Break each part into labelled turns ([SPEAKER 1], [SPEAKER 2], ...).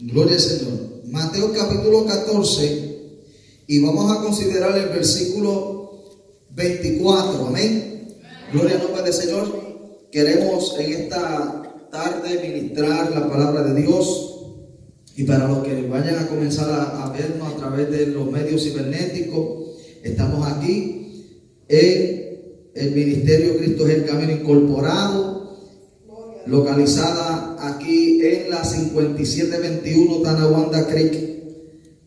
[SPEAKER 1] Gloria al Señor. Mateo capítulo 14 y vamos a considerar el versículo 24. Amén. Gloria al nombre del Señor. Queremos en esta tarde ministrar la palabra de Dios. Y para los que vayan a comenzar a vernos a través de los medios cibernéticos, estamos aquí en el Ministerio Cristo es el Camino Incorporado, localizada aquí en la 5721 Tonawanda Creek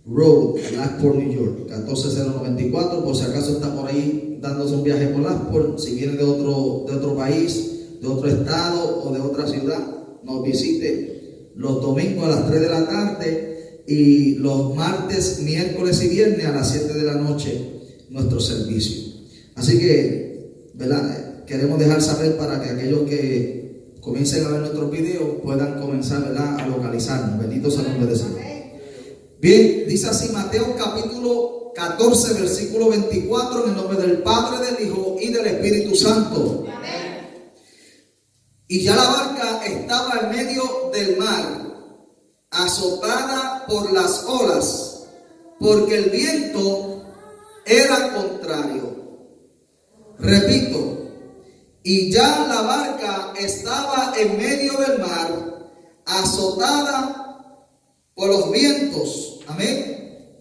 [SPEAKER 1] Road, Lockport, New York, 14094. Por si acaso está por ahí dándose un viaje por Lockport, si viene de otro país, de otro estado o de otra ciudad, nos visite los domingos a las 3 de la tarde y los martes, miércoles y viernes a las 7 de la noche nuestro servicio. Así que, ¿verdad? Queremos dejar saber para que aquellos que comiencen a ver nuestros videos puedan comenzar, ¿verdad?, a localizarnos. Bendito sea el nombre de Dios. Bien, dice así Mateo capítulo 14 versículo 24, en el nombre del Padre, del Hijo y del Espíritu Santo. Y ya la barca estaba en medio del mar, azotada por las olas, porque el viento era contrario. Repito, y ya la barca estaba en medio del mar, azotada por los vientos, amén,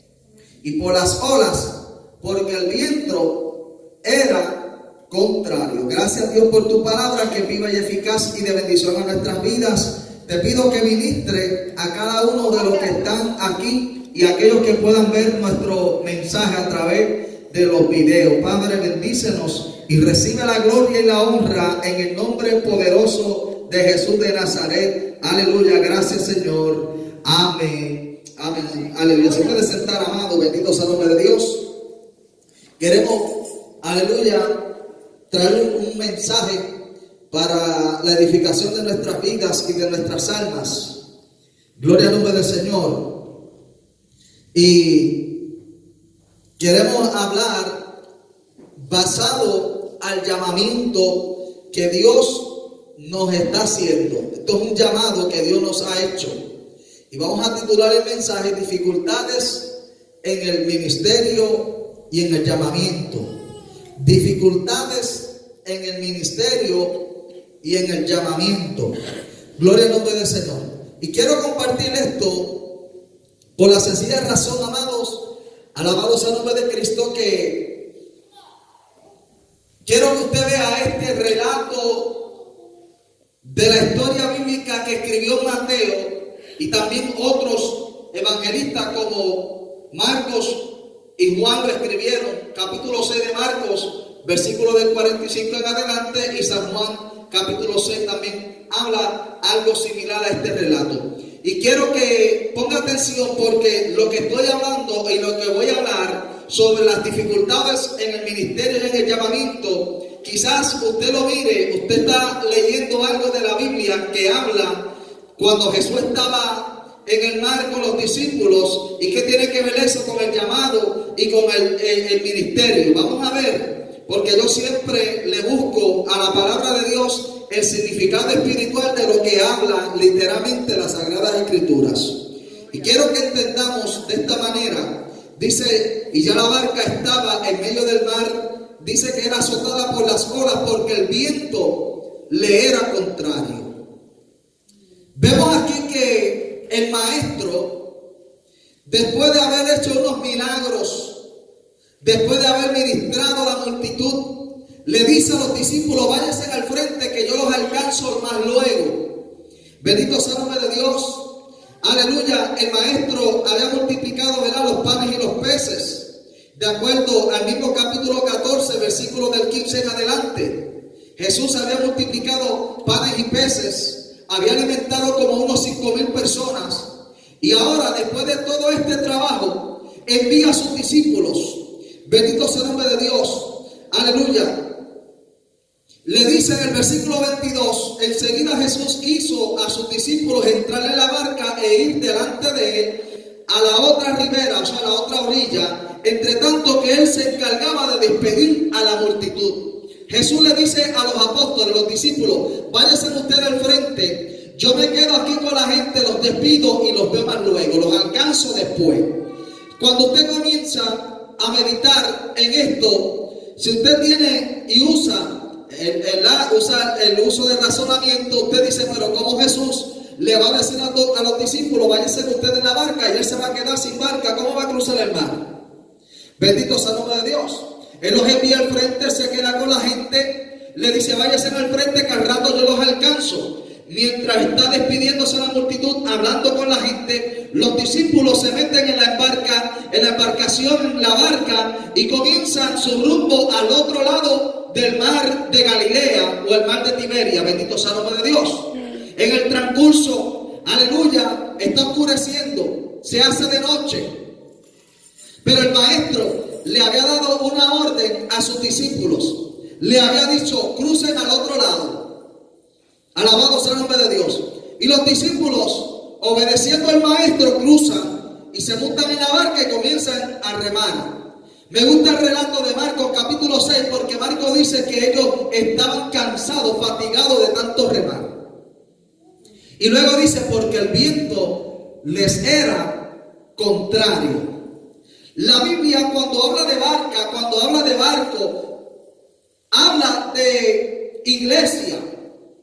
[SPEAKER 1] y por las olas, porque el viento era contrario. Gracias a Dios por tu palabra, que viva y eficaz y de bendición a nuestras vidas. Te pido que ministre a cada uno de los que están aquí y a aquellos que puedan ver nuestro mensaje a través de los videos. Padre, bendícenos y recibe la gloria y la honra en el nombre poderoso de Jesús de Nazaret. Aleluya, gracias Señor. Amén. Amén. Aleluya. Se puede sentar, amado. Bendito sea el nombre de Dios. Queremos, aleluya, traer un mensaje para la edificación de nuestras vidas y de nuestras almas. Gloria al nombre del Señor. Y queremos hablar basado al llamamiento que Dios nos está haciendo. Esto es un llamado que Dios nos ha hecho. Y vamos a titular el mensaje: dificultades en el ministerio y en el llamamiento. Dificultades en el ministerio y en el llamamiento. Gloria al nombre del Señor. Y quiero compartir esto por la sencilla razón, amados, alabados al nombre de Cristo, que quiero que usted vea este relato de la historia bíblica que escribió Mateo y también otros evangelistas como Marcos y Juan lo escribieron. Capítulo 6 de Marcos, versículo del 45 en adelante, y San Juan capítulo 6 también habla algo similar a este relato. Y quiero que ponga atención, porque lo que estoy hablando y lo que voy a hablar sobre las dificultades en el ministerio y en el llamamiento, quizás usted lo mire, usted está leyendo algo de la Biblia que habla cuando Jesús estaba en el mar con los discípulos. ¿Y qué tiene que ver eso con el llamado y con el ministerio? Vamos a ver, porque yo siempre le busco a la palabra de Dios el significado espiritual de lo que habla literalmente las Sagradas Escrituras. Y quiero que entendamos de esta manera. Dice, y ya la barca estaba en medio del mar, dice que era azotada por las olas porque el viento le era contrario. Vemos aquí que el maestro, después de haber hecho unos milagros, después de haber ministrado a la multitud, le dice a los discípulos: váyanse al frente que yo los alcanzo más luego. Bendito sea el nombre de Dios. Aleluya. El maestro había multiplicado, ¿verdad?, los panes y los peces, de acuerdo al mismo capítulo 14, versículo del 15 en adelante. Jesús había multiplicado panes y peces, había alimentado como unos 5,000 personas. Y ahora, después de todo este trabajo, envía a sus discípulos. Bendito sea el nombre de Dios. Aleluya. Le dice en el versículo 22: enseguida Jesús hizo a sus discípulos entrar en la barca e ir delante de él a la otra ribera, o sea, a la otra orilla, entre tanto que él se encargaba de despedir a la multitud. Jesús le dice a los apóstoles, los discípulos: váyanse ustedes al frente, yo me quedo aquí con la gente, los despido y los veo más luego. paso después. Cuando usted comienza a meditar en esto, si usted tiene y usa el uso de razonamiento, usted dice, pero ¿cómo Jesús le va a decir a los discípulos, váyanse ustedes en la barca y él se va a quedar sin barca? ¿Cómo va a cruzar el mar? Bendito sea el nombre de Dios. Él los envía al frente, se queda con la gente, le dice, váyanse al frente que al rato yo los alcanzo. Mientras está despidiéndose la multitud, hablando con la gente, los discípulos se meten en la embarcación, en la barca, y comienzan su rumbo al otro lado del mar de Galilea o el mar de Tiberia. Bendito sea el nombre de Dios. En el transcurso, aleluya, está oscureciendo, se hace de noche. Pero el maestro le había dado una orden a sus discípulos. Le había dicho, crucen al otro lado. Alabado sea el nombre de Dios. Y los discípulos, obedeciendo al maestro, cruzan y se montan en la barca y comienzan a remar. Me gusta el relato de Marcos capítulo 6, porque Marcos dice que ellos estaban cansados, fatigados de tanto remar. Y luego dice, porque el viento les era contrario. La Biblia, cuando habla de barca, cuando habla de barco, habla de iglesia.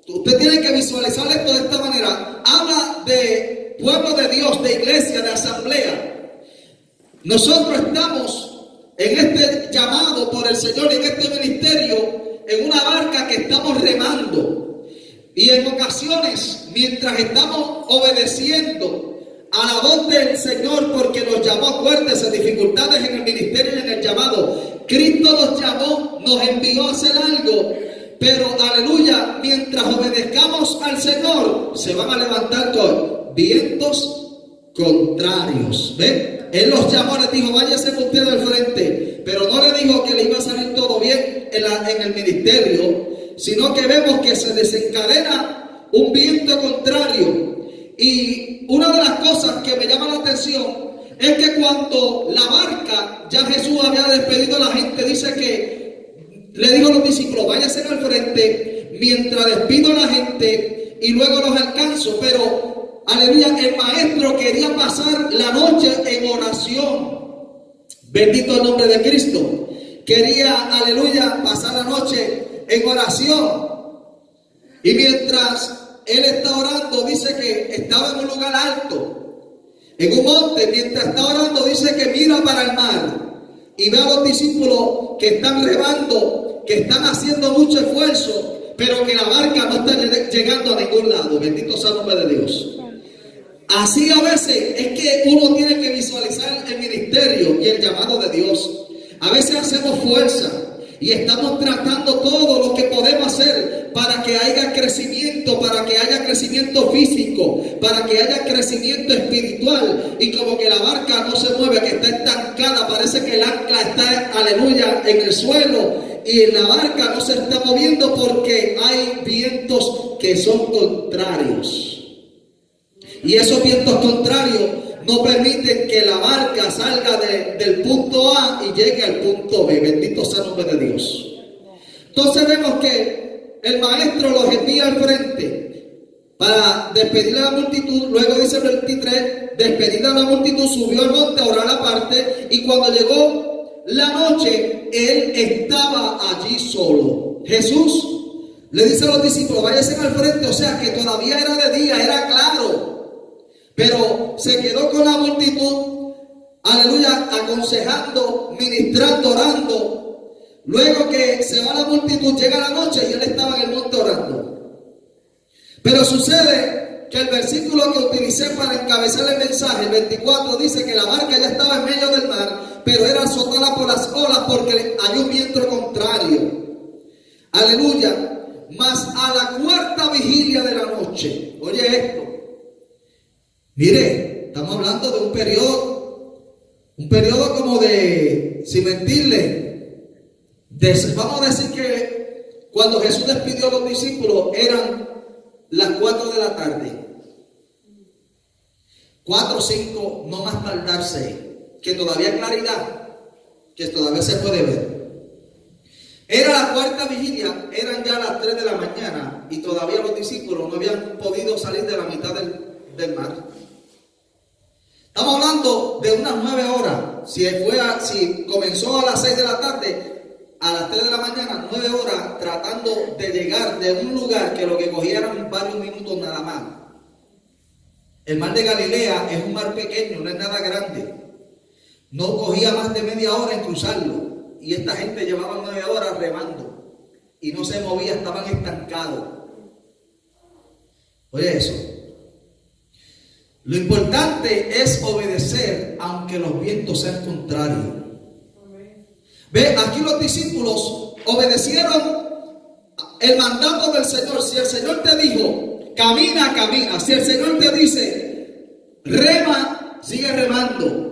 [SPEAKER 1] Usted tiene que visualizar esto de esta manera. Habla de pueblo de Dios, de iglesia, de asamblea. Nosotros estamos en este llamado por el Señor, en este ministerio, en una barca que estamos remando. Y en ocasiones, mientras estamos obedeciendo a la voz del Señor, porque nos llamó a fuertes dificultades en el ministerio y en el llamado, Cristo nos llamó, nos envió a hacer algo. Pero, aleluya, mientras obedezcamos al Señor, se van a levantar con vientos contrarios. ¿Ven? Él los llamó, les dijo, váyase usted al frente. Pero no le dijo que le iba a salir todo bien en el ministerio, sino que vemos que se desencadena un viento contrario. Y una de las cosas que me llama la atención es que cuando la barca, ya Jesús había despedido a la gente, dice que le dijo a los discípulos, váyanse al frente mientras despido a la gente y luego los alcanzo. Pero, aleluya, el maestro quería pasar la noche en oración. Bendito el nombre de Cristo. Quería, aleluya, pasar la noche en oración. Y mientras él está orando, dice que estaba en un lugar alto, en un monte. Mientras está orando, dice que mira para el mar y ve a los discípulos que están remando, que están haciendo mucho esfuerzo, pero que la barca no está llegando a ningún lado. Bendito sea el nombre de Dios. Así a veces es que uno tiene que visualizar el ministerio y el llamado de Dios. A veces hacemos fuerza y estamos tratando todo lo que podemos hacer para que haya crecimiento, para que haya crecimiento físico, para que haya crecimiento espiritual. Y como que la barca no se mueve, que está estancada, parece que el ancla está, aleluya, en el suelo. Y la barca no se está moviendo porque hay vientos que son contrarios. Y esos vientos contrarios no permiten que la barca salga del punto A y llegue al punto B. Bendito sea el nombre de Dios. Entonces vemos que el maestro los envía al frente para despedir a la multitud. Luego dice el 23, despedida a la multitud, subió al monte a orar aparte. Y cuando llegó la noche, él estaba allí solo. Jesús le dice a los discípulos, váyanse al frente. O sea que todavía era de día, era claro. Pero se quedó con la multitud, aleluya, aconsejando, ministrando, orando. Luego que se va la multitud, llega la noche y él estaba en el monte orando. Pero sucede que el versículo que utilicé para encabezar el mensaje, el 24, dice que la barca ya estaba en medio del mar, pero era azotada por las olas porque hay un viento contrario. Aleluya. Mas a la cuarta vigilia de la noche, oye esto. Mire, estamos hablando de un periodo como de, sin mentirle, vamos a decir que cuando Jesús despidió a los discípulos eran las 4 de la tarde. 4 o 5, no más tardar 6, que todavía hay claridad, que todavía se puede ver. Era la cuarta vigilia, eran ya las 3 de la mañana y todavía los discípulos no habían podido salir de la mitad del mar. Estamos hablando de unas 9 horas. Si comenzó a las 6 de la tarde, a las 3 de la mañana, 9 horas tratando de llegar de un lugar que lo que cogía eran varios minutos nada más. El mar de Galilea es un mar pequeño, no es nada grande. No cogía más de media hora en cruzarlo. Y esta gente llevaba 9 horas remando. Y no se movía, estaban estancados. Oye eso. Lo importante es obedecer aunque los vientos sean contrarios. Ve, aquí los discípulos obedecieron el mandato del Señor. Si el Señor te dijo, camina, camina. Si el Señor te dice, rema, sigue remando.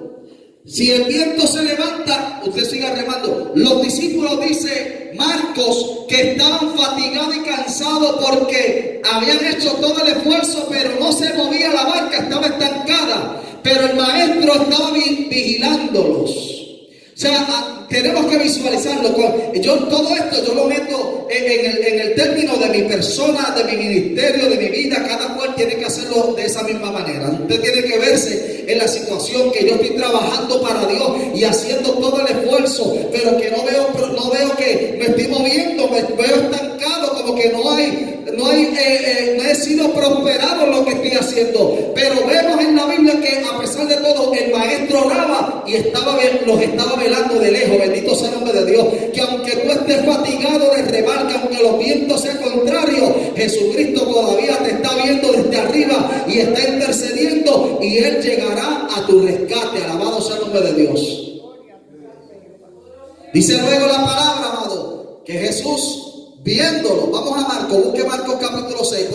[SPEAKER 1] Si el viento se levanta, usted siga remando. Los discípulos, dice Marcos, que estaban fatigados y cansados porque habían hecho todo el esfuerzo, pero no se movía la barca, estaba estancada. Pero el maestro estaba vigilándolos. O sea, tenemos que visualizarlo. Todo esto yo lo meto en el término de mi persona, de mi ministerio, de mi vida. Cada cual tiene que hacerlo de esa misma manera. Usted tiene que verse en la situación que yo estoy trabajando para Dios y haciendo todo el esfuerzo, pero que no veo que me estoy moviendo, me veo estancado, como que no he sido prosperado en lo que estoy haciendo. Pero vemos en la Biblia que a pesar de todo el maestro oraba y los estaba velando de lejos. Bendito sea el nombre de Dios. Que aunque tú estés fatigado de remar, que aunque los vientos sean contrarios, Jesucristo todavía te está viendo desde arriba y está intercediendo, y Él llegará a tu rescate. Alabado sea el nombre de Dios. Dice luego la palabra, amado, que Jesús, viéndolo, vamos a Marcos, busque Marcos capítulo 6,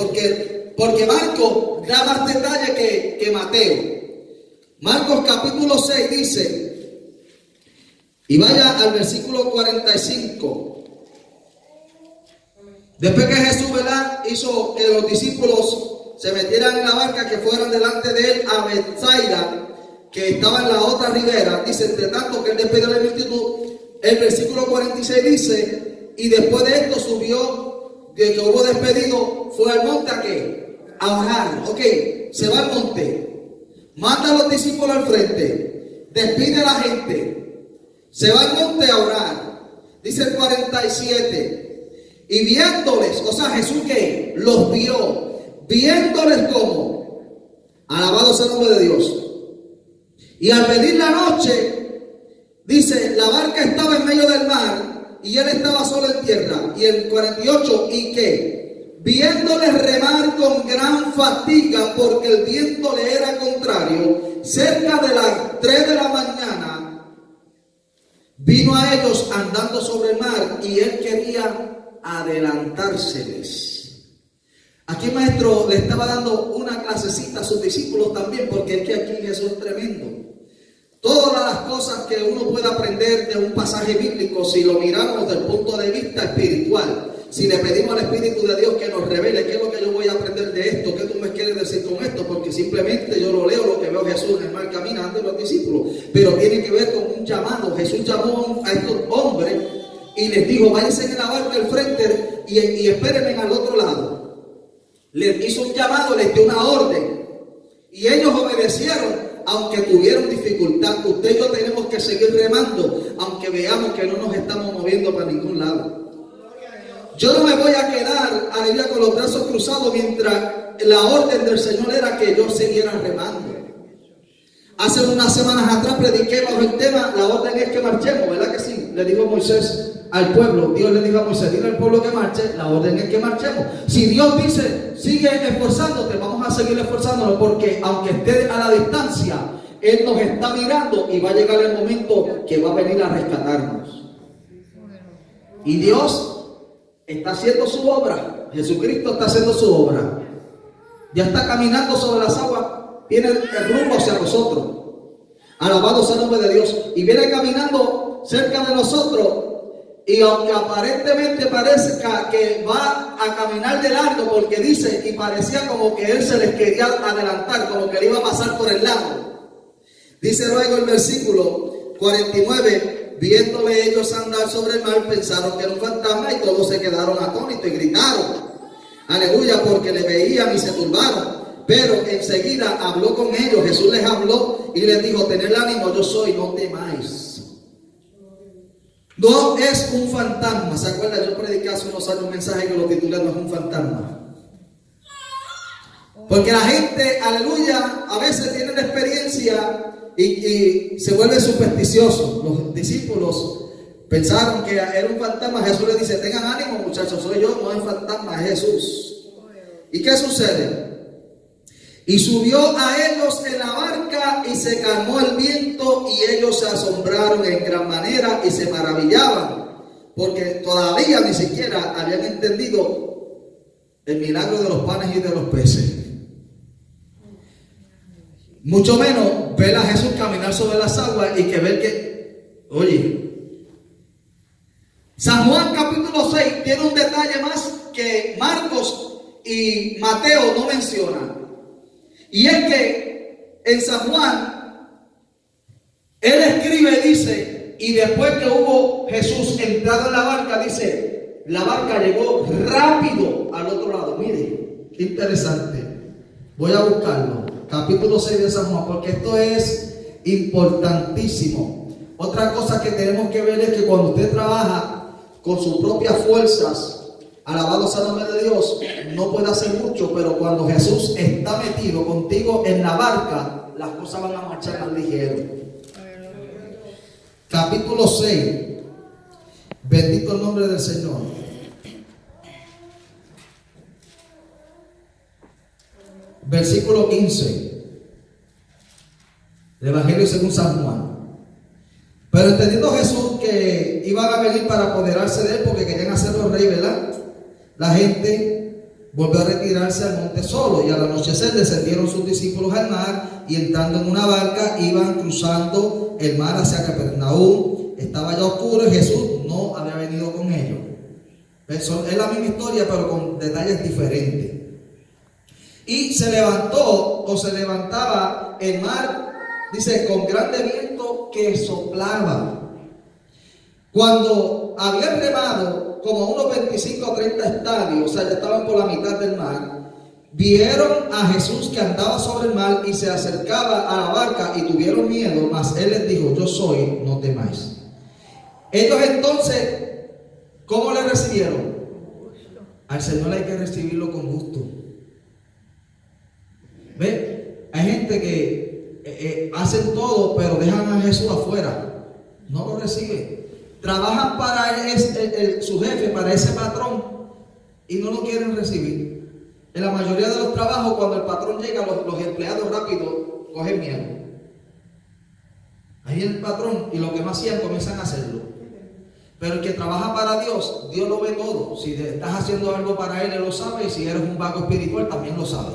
[SPEAKER 1] porque Marcos da más detalle que Mateo. Marcos capítulo 6 dice, y vaya al versículo 45. Después que Jesús, ¿verdad?, hizo que los discípulos se metieran en la barca, que fueran delante de él a Betsaida, que estaba en la otra ribera. Dice, entre tanto que él despidió a la multitud, el versículo 46 dice, y después de esto subió, de que hubo despedido, fue al monte ¿a qué? A orar. Ok, se va al monte, manda a los discípulos al frente, despide a la gente, se va al monte a orar. Dice el 47, y viéndoles, o sea, Jesús que los vio, viéndoles como, alabado sea el nombre de Dios. Y al venir la noche, dice, la barca estaba en medio del mar y él estaba solo en tierra. Y el 48, y que viéndoles remar con gran fatiga porque el viento le era contrario, cerca de las 3 de la mañana, vino a ellos andando sobre el mar y él quería adelantárseles. Aquí el maestro le estaba dando una clasecita a sus discípulos también, porque es que aquí eso es tremendo. Todas las cosas que uno puede aprender de un pasaje bíblico, si lo miramos desde el punto de vista espiritual, si le pedimos al Espíritu de Dios que nos revele qué es lo que yo voy a aprender de esto, qué tú me quieres decir con esto, porque simplemente yo lo leo, lo que veo a Jesús en el mar caminando y los discípulos, pero tiene que ver con un llamado. Jesús llamó a estos hombres y les dijo, váyanse en la barca al frente y espérenme al otro lado. Les hizo un llamado, les dio una orden y ellos obedecieron, aunque tuvieron dificultad. Usted y yo tenemos que seguir remando, aunque veamos que no nos estamos moviendo para ningún lado. Yo no me voy a quedar aleluya con los brazos cruzados mientras la orden del Señor era que yo siguiera remando. Hace unas semanas atrás prediqué bajo el tema, la orden es que marchemos, ¿verdad que sí? Le dijo Moisés al pueblo, Dios le dijo a Moisés, dile al pueblo que marche, la orden es que marchemos. Si Dios dice, sigue esforzándote, vamos a seguir esforzándonos, porque aunque esté a la distancia, Él nos está mirando y va a llegar el momento que va a venir a rescatarnos. Y Dios está haciendo su obra, Jesucristo está haciendo su obra. Ya está caminando sobre las aguas, viene el rumbo hacia nosotros. Alabado sea el nombre de Dios. Y viene caminando cerca de nosotros. Y aunque aparentemente parezca que va a caminar de largo, porque dice, y parecía como que él se les quería adelantar, como que le iba a pasar por el lado. Dice luego el versículo 49, viéndole ellos andar sobre el mar, pensaron que era un fantasma y todos se quedaron atónitos y gritaron, aleluya, porque le veían y se turbaron. Pero enseguida habló con ellos, Jesús les habló y les dijo: tened ánimo, yo soy, no temáis. No es un fantasma. ¿Se acuerdan? Yo prediqué hace unos años un mensaje que lo titulé "No es un fantasma". Porque la gente, aleluya, a veces tiene la experiencia y se vuelve supersticioso. Los discípulos pensaron que era un fantasma. Jesús les dice: tengan ánimo, muchachos, soy yo, no es fantasma, es Jesús. ¿Y qué sucede? Y subió a ellos en la barca y se calmó el viento, y ellos se asombraron en gran manera y se maravillaban, porque todavía ni siquiera habían entendido el milagro de los panes y de los peces. Mucho menos ver a Jesús caminar sobre las aguas y que ver que, oye, San Juan capítulo 6 tiene un detalle más que Marcos y Mateo no mencionan. Y es que en San Juan, él escribe, dice, y después que hubo Jesús entrado en la barca, dice, la barca llegó rápido al otro lado. Mire, qué interesante. Voy a buscarlo. Capítulo 6 de San Juan, porque esto es importantísimo. Otra cosa que tenemos que ver es que cuando usted trabaja con sus propias fuerzas, alabado sea el nombre de Dios, no puede hacer mucho, pero cuando Jesús está metido contigo en la barca, las cosas van a marchar más ligero. Capítulo 6. Bendito el nombre del Señor. Versículo 15. El Evangelio según San Juan. Pero entendiendo Jesús que iban a venir para apoderarse de él porque querían hacerlo rey, ¿verdad? La gente volvió a retirarse al monte solo, y al anochecer descendieron sus discípulos al mar, y entrando en una barca iban cruzando el mar hacia Capernaum. Estaba ya oscuro y Jesús no había venido con ellos. Es la misma historia, pero con detalles diferentes. Y se levantaba el mar, dice, con grande viento que soplaba. Cuando habían remado como unos 25 o 30 estadios, o sea, ya estaban por la mitad del mar, vieron a Jesús que andaba sobre el mar y se acercaba a la barca, y tuvieron miedo, mas él les dijo: yo soy, no temáis. Ellos entonces, ¿cómo le recibieron? Al Señor hay que recibirlo con gusto. ¿Ve? Hay gente que hacen todo, pero dejan a Jesús afuera. No lo reciben. Trabajan para su jefe, para ese patrón, y no lo quieren recibir. En la mayoría de los trabajos, cuando el patrón llega, los empleados rápido cogen miedo. Ahí el patrón, y lo que más hacían comienzan a hacerlo. Pero el que trabaja para Dios, Dios lo ve todo. Si estás haciendo algo para Él, Él lo sabe, y si eres un vago espiritual, también lo sabe.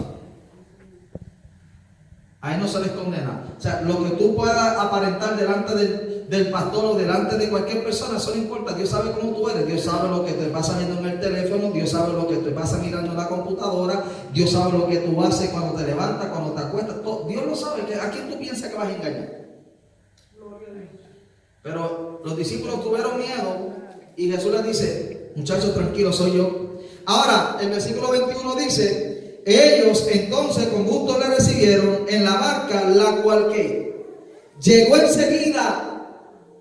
[SPEAKER 1] A Él no se les condena. O sea, lo que tú puedas aparentar delante del pastor o delante de cualquier persona, eso no importa. Dios sabe cómo tú eres. Dios sabe lo que te pasa viendo en el teléfono. Dios sabe lo que te pasa mirando en la computadora. Dios sabe lo que tú haces cuando te levantas, cuando te acuestas. Todo. Dios lo sabe. ¿A quién tú piensas que vas a engañar? Pero los discípulos tuvieron miedo, y Jesús les dice: muchachos, tranquilos, soy yo. Ahora, el versículo 21 dice: ellos entonces con gusto le recibieron en la barca, la cual que llegó enseguida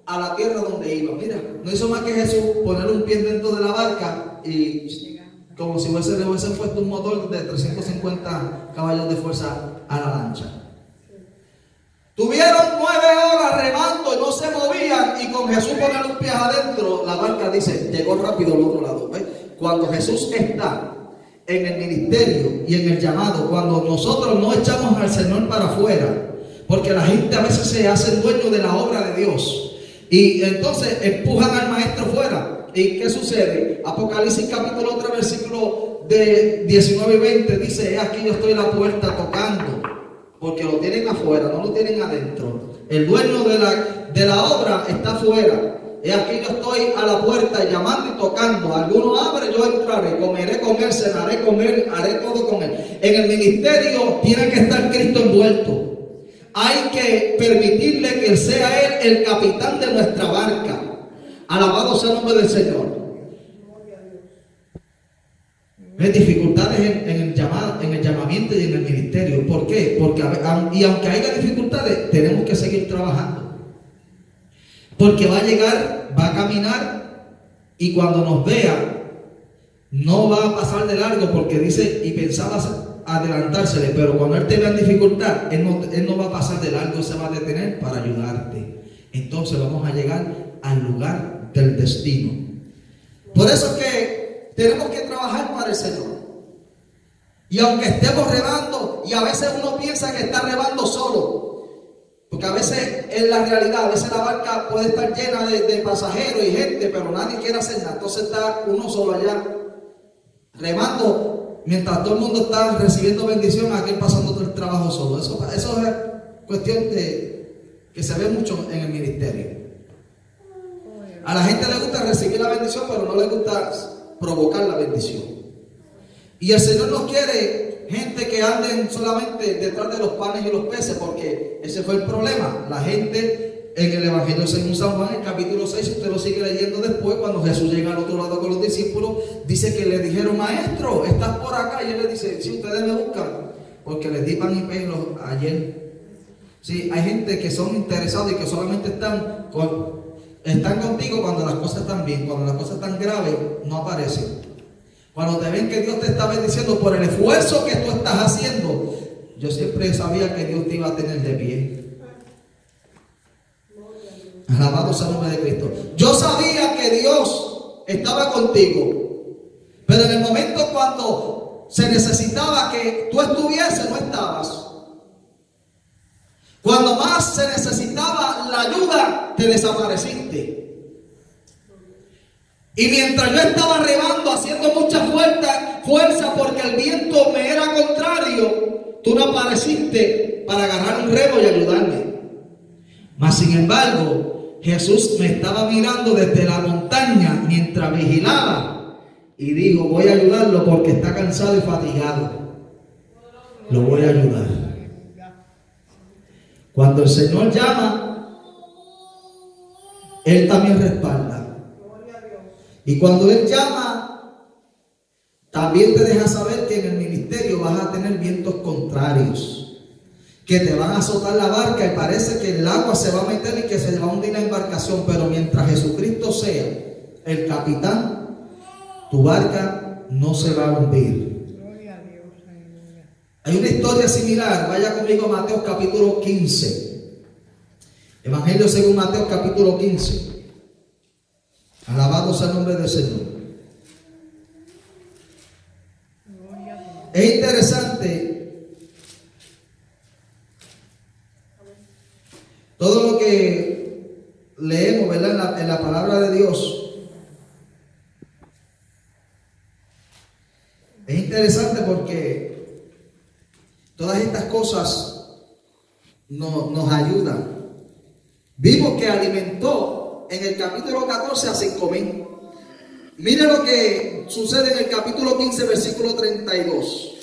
[SPEAKER 1] a la tierra donde iba. Mira, no hizo más que Jesús poner un pie dentro de la barca, y como si le hubiesen puesto un motor de 350 caballos de fuerza a la lancha. Tuvieron 9 horas remando y no se movían, y con Jesús poner los pies adentro, la barca, dice, llegó rápido al otro lado. ¿Ves? Cuando Jesús está en el ministerio y en el llamado, cuando nosotros no echamos al Señor para afuera, porque la gente a veces se hace dueño de la obra de Dios, y entonces empujan al maestro fuera. ¿Y qué sucede? Apocalipsis capítulo 3 versículo de 19 y 20 dice: aquí yo estoy a la puerta tocando. Porque lo tienen afuera, no lo tienen adentro. El dueño de la obra está afuera. Y aquí yo estoy a la puerta llamando y tocando. Alguno abre, yo entraré, comeré con él, cenaré con él, haré todo con él. En el ministerio tiene que estar Cristo envuelto. Hay que permitirle que sea Él el capitán de nuestra barca. Alabado sea el nombre del Señor. Hay dificultades en el llamamiento y en el ministerio. ministerio. ¿Por qué? Porque aunque haya dificultades, tenemos que seguir trabajando. Porque va a llegar, va a caminar, y cuando nos vea, no va a pasar de largo, porque dice, y pensaba adelantársele, pero cuando él te vea en dificultad, él no va a pasar de largo, se va a detener para ayudarte. Entonces vamos a llegar al lugar del destino. Por eso es que tenemos que trabajar para el Señor. Y aunque estemos remando, y a veces uno piensa que está remando solo, porque a veces es la realidad, a veces la barca puede estar llena de pasajeros y gente, pero nadie quiere hacer nada. Entonces está uno solo allá, remando, mientras todo el mundo está recibiendo bendición, aquel pasando todo el trabajo solo. Eso es cuestión que se ve mucho en el ministerio. A la gente le gusta recibir la bendición, pero no le gusta provocar la bendición. Y el Señor no quiere gente que anden solamente detrás de los panes y los peces, porque ese fue el problema. La gente en el Evangelio según San Juan, el capítulo 6, si usted lo sigue leyendo después, cuando Jesús llega al otro lado con los discípulos, dice que le dijeron: maestro, estás por acá. Y él le dice: sí, ustedes me buscan, porque les di pan y peces ayer. Sí, hay gente que son interesados y que solamente están contigo cuando las cosas están bien. Cuando las cosas están graves, no aparecen. Cuando te ven que Dios te está bendiciendo por el esfuerzo que tú estás haciendo, yo siempre sabía que Dios te iba a tener de pie. Alabado sea el nombre de Cristo. Yo sabía que Dios estaba contigo, pero en el momento cuando se necesitaba que tú estuvieses, no estabas. Cuando más se necesitaba la ayuda, te desapareciste. Y mientras yo estaba remando, haciendo mucha fuerza porque el viento me era contrario, tú no apareciste para agarrar un remo y ayudarme. Mas sin embargo, Jesús me estaba mirando desde la montaña mientras vigilaba y dijo: voy a ayudarlo porque está cansado y fatigado. Lo voy a ayudar. Cuando el Señor llama, Él también respalda. Y cuando Él llama, también te deja saber que en el ministerio vas a tener vientos contrarios, que te van a azotar la barca y parece que el agua se va a meter y que se va a hundir la embarcación. Pero mientras Jesucristo sea el capitán, tu barca no se va a hundir. Hay una historia similar. Vaya conmigo a Mateo capítulo 15. Evangelio según Mateo capítulo 15. Alabado sea el nombre del Señor. Es interesante todo lo que leemos, ¿verdad? En la palabra de Dios. Es interesante porque todas estas cosas nos ayudan. Vimos que alimentó en el capítulo 14 a 5,000. Mire lo que sucede en el capítulo 15, versículo 32,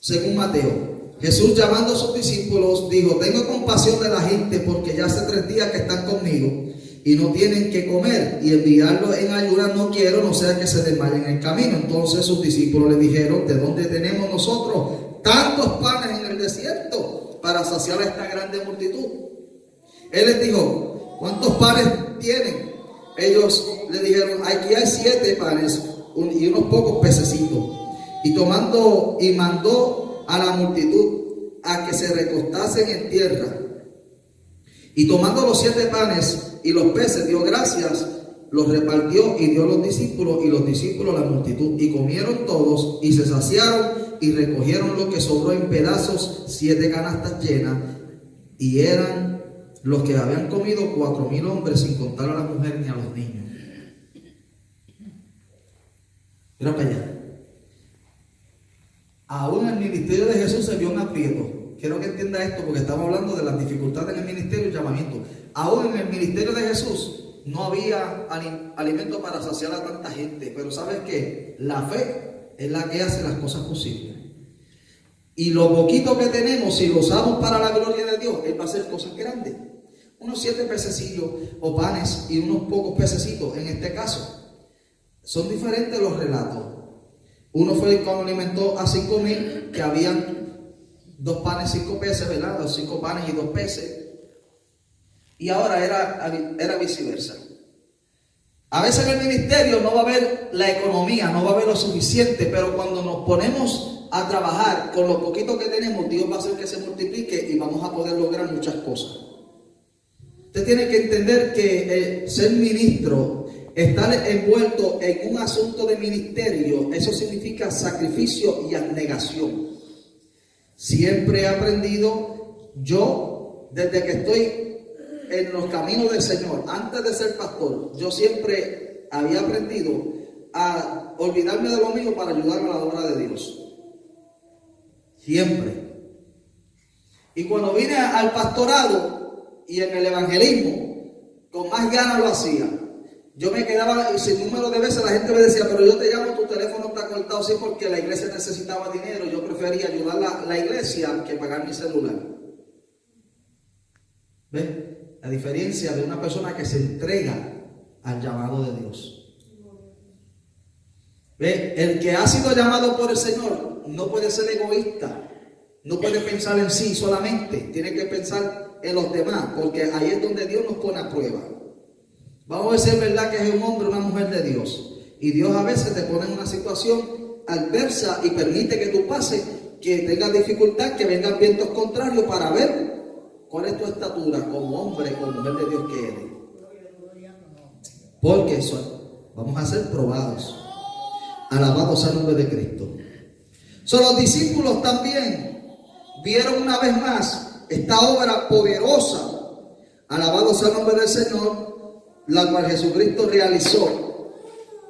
[SPEAKER 1] según Mateo. Jesús, llamando a sus discípulos, dijo: tengo compasión de la gente, porque ya hace 3 días que están conmigo y no tienen que comer, y enviarlos en ayunas no quiero, no sea que se desmayen en el camino. Entonces sus discípulos le dijeron: ¿de dónde tenemos nosotros tantos panes en el desierto para saciar a esta grande multitud? Él les dijo: ¿cuántos panes tienen? Ellos le dijeron: aquí hay 7 panes y unos pocos pececitos. Y mandó a la multitud a que se recostasen en tierra. Y tomando los 7 panes y los peces, dio gracias, los repartió y dio a los discípulos, y los discípulos a la multitud. Y comieron todos y se saciaron, y recogieron lo que sobró en pedazos, 7 canastas llenas, y eran los que habían comido 4,000 hombres, sin contar a las mujeres ni a los niños. Mira para allá. Aún en el ministerio de Jesús se vio un aprieto. Quiero que entienda esto, porque estamos hablando de las dificultades en el ministerio y llamamiento. Aún en el ministerio de Jesús no había alimento para saciar a tanta gente. Pero ¿sabes qué? La fe es la que hace las cosas posibles. Y lo poquito que tenemos, si lo usamos para la gloria de Dios, Él va a hacer cosas grandes. Unos 7 pececillos o panes y unos pocos pececitos, en este caso. Son diferentes los relatos. Uno fue cuando alimentó a 5,000 que habían 2 panes, 5 peces, ¿verdad? Los 5 panes y 2 peces. Y ahora era viceversa. A veces en el ministerio no va a haber la economía, no va a haber lo suficiente, pero cuando nos ponemos a trabajar con lo poquito que tenemos, Dios va a hacer que se multiplique y vamos a poder lograr muchas cosas. Usted tiene que entender que ser ministro, estar envuelto en un asunto de ministerio, eso significa sacrificio y abnegación. Siempre he aprendido, yo desde que estoy en los caminos del Señor, antes de ser pastor, yo siempre había aprendido a olvidarme de lo mío para ayudar a la obra de Dios. Siempre. Y cuando vine al pastorado y en el evangelismo, con más ganas lo hacía. Yo me quedaba sin número de veces, la gente me decía, pero yo te llamo, tu teléfono está cortado, sí, porque la iglesia necesitaba dinero. Yo prefería ayudar a la iglesia que pagar mi celular. ¿Ves? La diferencia de una persona que se entrega al llamado de Dios. ¿Ves? El que ha sido llamado por el Señor no puede ser egoísta, no puede pensar en sí solamente, tiene que pensar en los demás, porque ahí es donde Dios nos pone a prueba. Vamos a ver si es verdad que es un hombre o una mujer de Dios. Y Dios a veces te pone en una situación adversa y permite que tú pases, que tengas dificultad, que vengan vientos contrarios para ver cuál es tu estatura como hombre o mujer de Dios que eres. Porque eso, vamos a ser probados. Alabados al nombre de Cristo. Los discípulos también vieron una vez más esta obra poderosa. Alabados al nombre del Señor, la cual Jesucristo realizó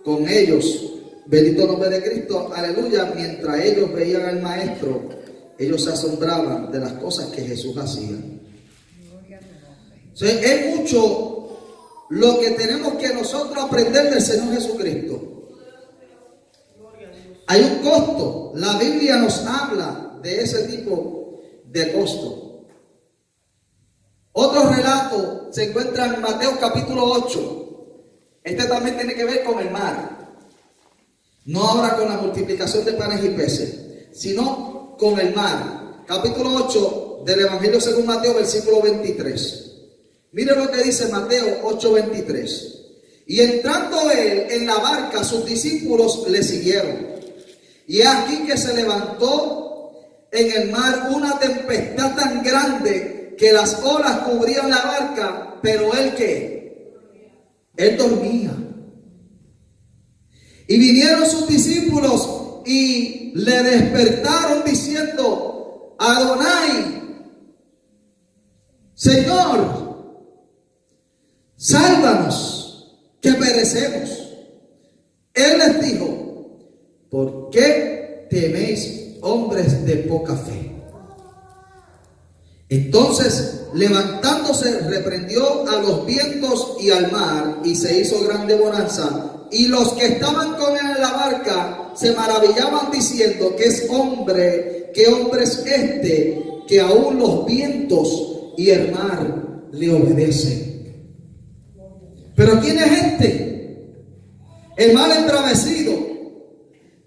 [SPEAKER 1] con ellos. Bendito nombre de Cristo, aleluya. Mientras ellos veían al Maestro, ellos se asombraban de las cosas que Jesús hacía. Entonces, es mucho lo que tenemos que nosotros aprender del Señor Jesucristo. Hay un costo. La Biblia nos habla de ese tipo de costo. Otro relato se encuentra en Mateo capítulo 8. Este también tiene que ver con el mar. No ahora con la multiplicación de panes y peces, sino con el mar. Capítulo 8 del Evangelio según Mateo, versículo 23. Mire lo que dice Mateo 8:23. Y entrando él en la barca, sus discípulos le siguieron. Y es aquí que se levantó en el mar una tempestad tan grande que las olas cubrían la barca, pero él ¿qué? Él dormía. Y vinieron sus discípulos y le despertaron diciendo: Adonai, Señor, sálvanos, que perecemos. Él les dijo: ¿por qué teméis, hombres de poca fe? Entonces, levantándose, reprendió a los vientos y al mar, y se hizo grande bonanza. Y los que estaban con él en la barca se maravillaban diciendo: ¿qué hombre es este, que aún los vientos y el mar le obedecen? Pero ¿quién es este? El mar embravecido,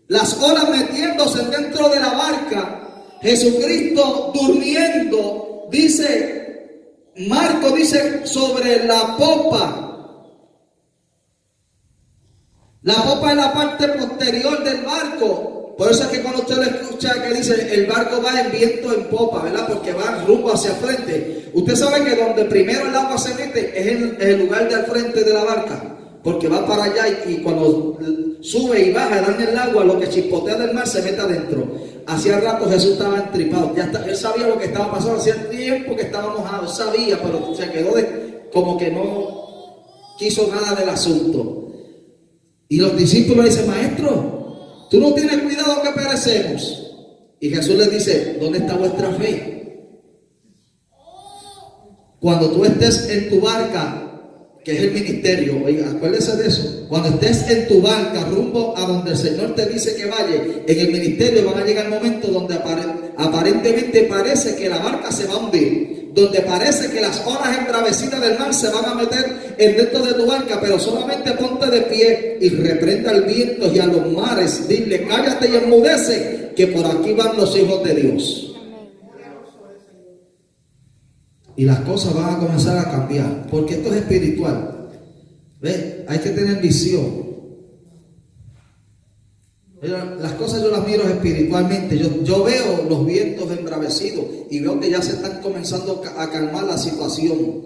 [SPEAKER 1] las olas metiéndose dentro de la barca, Jesucristo durmiendo. Dice, Marco dice, sobre la popa. La popa es la parte posterior del barco. Por eso es que cuando usted le escucha que dice el barco va en viento en popa, ¿verdad? Porque va rumbo hacia frente. Usted sabe que donde primero el agua se mete es en el lugar de al frente de la barca. Porque va para allá y cuando sube y baja, dan el agua, lo que chispotea del mar se mete adentro. Hacía rato Jesús estaba entripado. Él sabía lo que estaba pasando. Hacía tiempo que estaba mojado. Él sabía, pero se quedó como que no quiso nada del asunto. Y los discípulos le dicen: Maestro, tú no tienes cuidado que perecemos. Y Jesús les dice: ¿dónde está vuestra fe? Cuando tú estés en tu barca, que es el ministerio, oiga, acuérdese de eso. Cuando estés en tu barca rumbo a donde el Señor te dice que vaya, en el ministerio van a llegar momentos donde aparentemente parece que la barca se va a hundir, donde parece que las olas embravecidas del mar se van a meter dentro de tu barca, pero solamente ponte de pie y reprenda al viento y a los mares. Dile: cállate y enmudece, que por aquí van los hijos de Dios. y las cosas van a comenzar a cambiar, porque esto es espiritual. ¿Ve? Hay que tener visión. Las cosas yo las miro espiritualmente. Yo veo los vientos embravecidos y veo que ya se están comenzando a calmar la situación.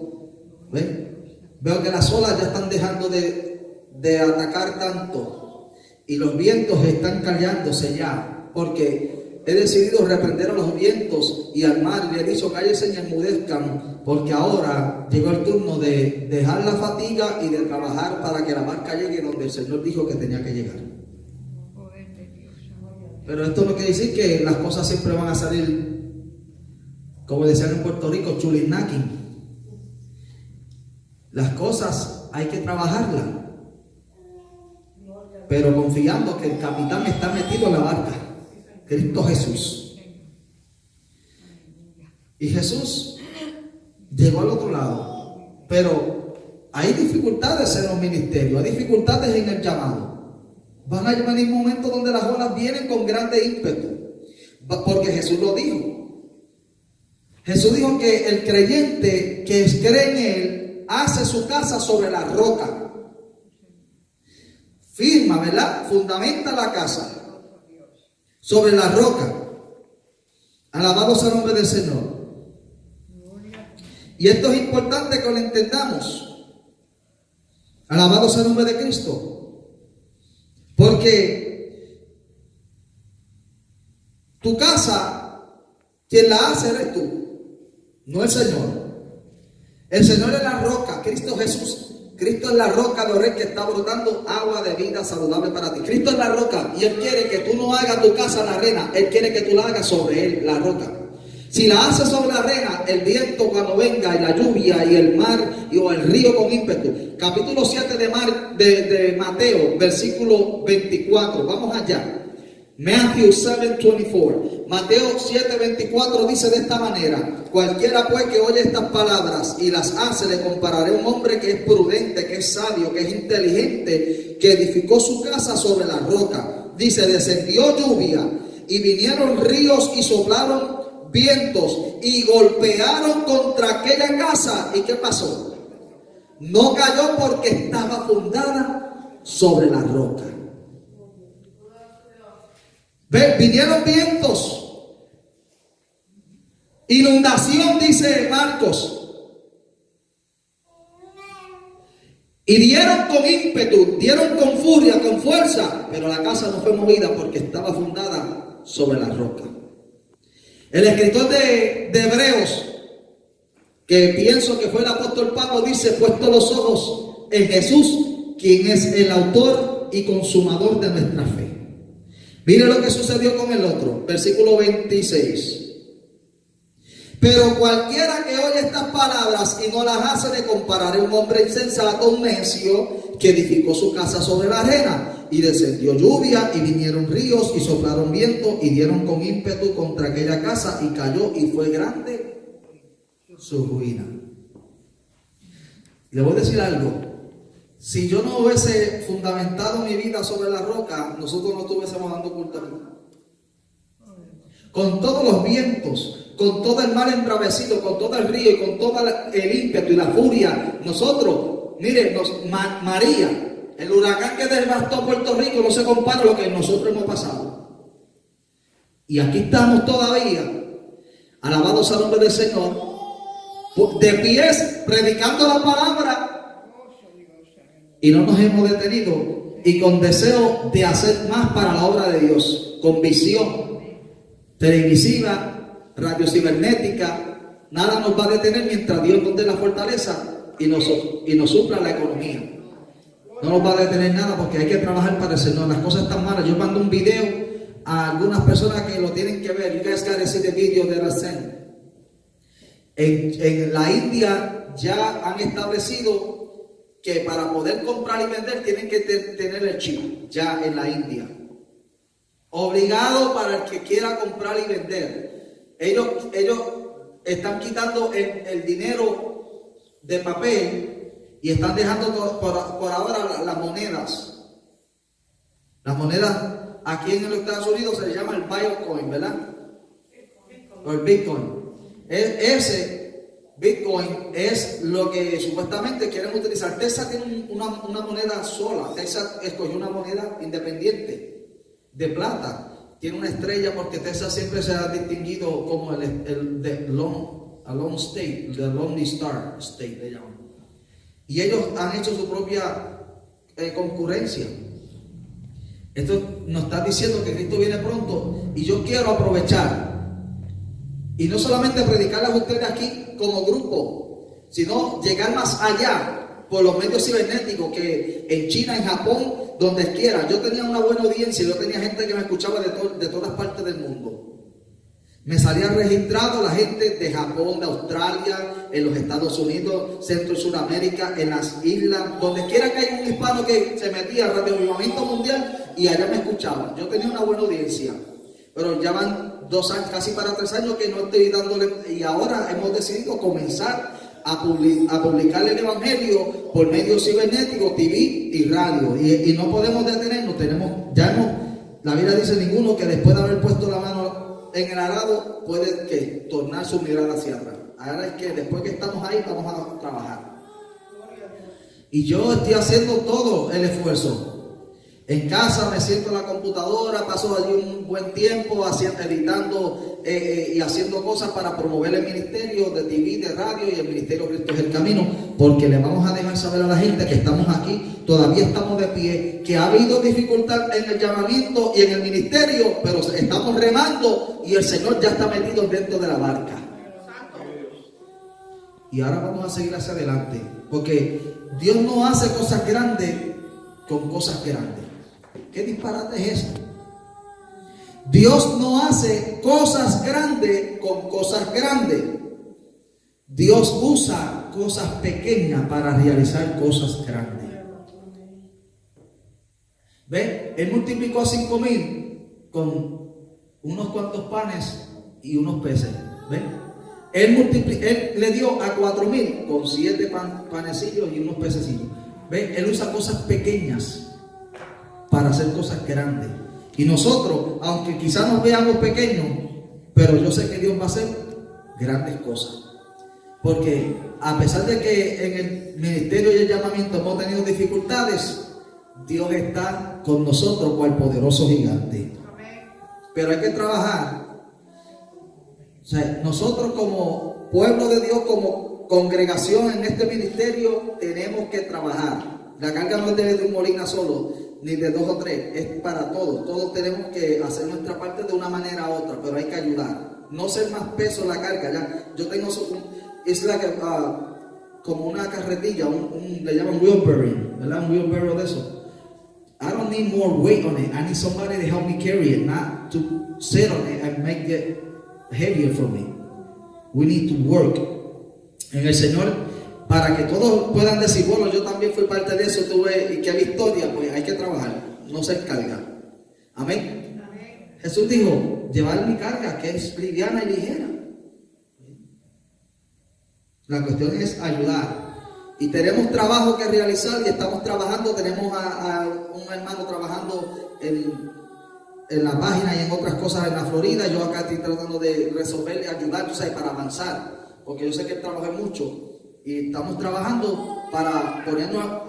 [SPEAKER 1] ¿Ve? Veo que las olas ya están dejando de atacar tanto y los vientos están callándose ya, porque he decidido reprender a los vientos y al mar y le he dicho cállense y enmudezcan, porque ahora llegó el turno de dejar la fatiga y de trabajar para que la barca llegue donde el Señor dijo que tenía que llegar. Pero esto no quiere decir que las cosas siempre van a salir, como decían en Puerto Rico, chulinaki. Las cosas hay que trabajarlas, pero confiando que el capitán está metido en la barca, Cristo Jesús. Y Jesús llegó al otro lado, pero hay dificultades en los ministerios, hay dificultades en el llamado. Van a venir momentos donde las olas vienen con grande ímpetu, porque Jesús lo dijo. Jesús dijo que el creyente que cree en Él hace su casa sobre la roca. Firma, ¿verdad? Fundamenta la casa sobre la roca. Alabado sea el nombre del Señor. Y esto es importante que lo entendamos. Alabado sea el nombre de Cristo. Porque tu casa, quien la hace eres tú, no el Señor. El Señor es la roca, Cristo Jesús. Cristo es la roca de Oreb que está brotando agua de vida saludable para ti. Cristo es la roca y Él quiere que tú no hagas tu casa en la arena. Él quiere que tú la hagas sobre Él, la roca. Si la haces sobre la arena, el viento cuando venga y la lluvia y el mar o el río con ímpetu. Capítulo 7 de Mateo, versículo 24. Vamos allá. Matthew 7:24. Mateo 7:24 dice de esta manera: cualquiera pues que oye estas palabras y las hace, le compararé a un hombre que es prudente, que es sabio, que es inteligente, que edificó su casa sobre la roca. Dice, descendió lluvia y vinieron ríos y soplaron vientos y golpearon contra aquella casa. ¿Y qué pasó? No cayó porque estaba fundada sobre la roca. Vinieron vientos, inundación, dice Marcos, y dieron con ímpetu, dieron con furia, con fuerza, pero la casa no fue movida porque estaba fundada sobre la roca. El escritor de Hebreos, que pienso que fue el apóstol Pablo, dice: puesto los ojos en Jesús, quien es el autor y consumador de nuestra fe. Mire lo que sucedió con el otro, versículo 26. Pero cualquiera que oye estas palabras y no las hace, le compararé a un hombre insensato, un necio, que edificó su casa sobre la arena. Y descendió lluvia y vinieron ríos y soplaron viento y dieron con ímpetu contra aquella casa y cayó y fue grande su ruina. Le voy a decir algo. Si yo no hubiese fundamentado mi vida sobre la roca, nosotros no estuviésemos dando culto aquí. Con todos los vientos, con todo el mar embravecido, con todo el río y con todo el ímpetu y la furia, nosotros, miren, María, el huracán que devastó Puerto Rico, no se compara a lo que nosotros hemos pasado. Y aquí estamos todavía, alabados al nombre del Señor, de pies, predicando la palabra. Y no nos hemos detenido, y con deseo de hacer más para la obra de Dios, con visión televisiva, radio cibernética. Nada nos va a detener mientras Dios nos dé la fortaleza y nos supla la economía. No nos va a detener nada porque hay que trabajar para el Señor. Las cosas están malas. Yo mando un video a algunas personas que lo tienen que ver. You guys gotta see the video that I sent. En la India ya han establecido que para poder comprar y vender tienen que tener el chip, ya en la India. Obligado para el que quiera comprar y vender. Ellos están quitando el dinero de papel y están dejando por ahora las monedas. Las monedas aquí en los Estados Unidos se le llama el Bitcoin, ¿verdad? O el Bitcoin. Ese Bitcoin es lo que supuestamente quieren utilizar. Texas tiene una moneda sola. Texas escogió una moneda independiente de plata. Tiene una estrella porque Texas siempre se ha distinguido como el Lone State, the Lonely Star State le llaman. Y ellos han hecho su propia concurrencia. Esto nos está diciendo que Cristo viene pronto y yo quiero aprovechar y no solamente predicarles a ustedes aquí como grupo, sino llegar más allá por los medios cibernéticos, que en China, en Japón, donde quiera. Yo tenía una buena audiencia, yo tenía gente que me escuchaba de todas partes del mundo. Me salía registrado la gente de Japón, de Australia, en los Estados Unidos, Centro y Suramérica, en las islas, donde quiera que haya un hispano que se metía al Radio Avivamiento Mundial y allá me escuchaban. Yo tenía una buena audiencia, pero ya van 2 años, casi para 3 años que no estoy dándole, y ahora hemos decidido comenzar a publicar el Evangelio por medios cibernéticos, TV y radio, y no podemos detenernos. La Biblia dice: ninguno que después de haber puesto la mano en el arado puede tornar su mirada hacia atrás. Ahora es que después que estamos ahí vamos a trabajar, y yo estoy haciendo todo el esfuerzo. En casa me siento en la computadora, paso allí un buen tiempo editando y haciendo cosas para promover el ministerio de TV, de radio, y el ministerio Cristo es el Camino, porque le vamos a dejar saber a la gente que estamos aquí, todavía estamos de pie, que ha habido dificultad en el llamamiento y en el ministerio, pero estamos remando y el Señor ya está metido dentro de la barca. Y ahora vamos a seguir hacia adelante, porque Dios no hace cosas grandes con cosas grandes. ¿Qué disparate es esto? Dios no hace cosas grandes con cosas grandes. Dios usa cosas pequeñas para realizar cosas grandes. ¿Ven? Él multiplicó a 5,000 con unos cuantos panes y unos peces. ¿Ven? Él le dio a 4,000 con 7 panecillos y unos pececillos. ¿Ven? Él usa cosas pequeñas para hacer cosas grandes. Y nosotros, aunque quizás nos veamos pequeños, pero yo sé que Dios va a hacer grandes cosas. Porque a pesar de que en el ministerio y el llamamiento hemos tenido dificultades, Dios está con nosotros cual poderoso gigante. Pero hay que trabajar. O sea, nosotros como pueblo de Dios, como congregación en este ministerio, tenemos que trabajar. La carga no es de un Molina solo, ni de 2 o 3, es para todos. Todos tenemos que hacer nuestra parte de una manera u otra, pero hay que ayudar. No ser más peso la carga. Ya, yo tengo como una carretilla, le llaman wheelbarrow, ¿verdad? Un wheelbarrow de eso. I don't need more weight on it. I need somebody to help me carry it, not to sit on it and make it heavier for me. We need to work en el Señor, para que todos puedan decir: bueno, yo también fui parte de eso, tuve, y qué victoria. Pues hay que trabajar, no ser carga. Amén. Amén. Jesús dijo: llevar mi carga, que es liviana y ligera. La cuestión es ayudar. Y tenemos trabajo que realizar y estamos trabajando. Tenemos a un hermano trabajando en la página y en otras cosas en la Florida. Yo acá estoy tratando de resolverle, ayudar, tú sabes, para avanzar, porque yo sé que él trabaja mucho y estamos trabajando para ponernos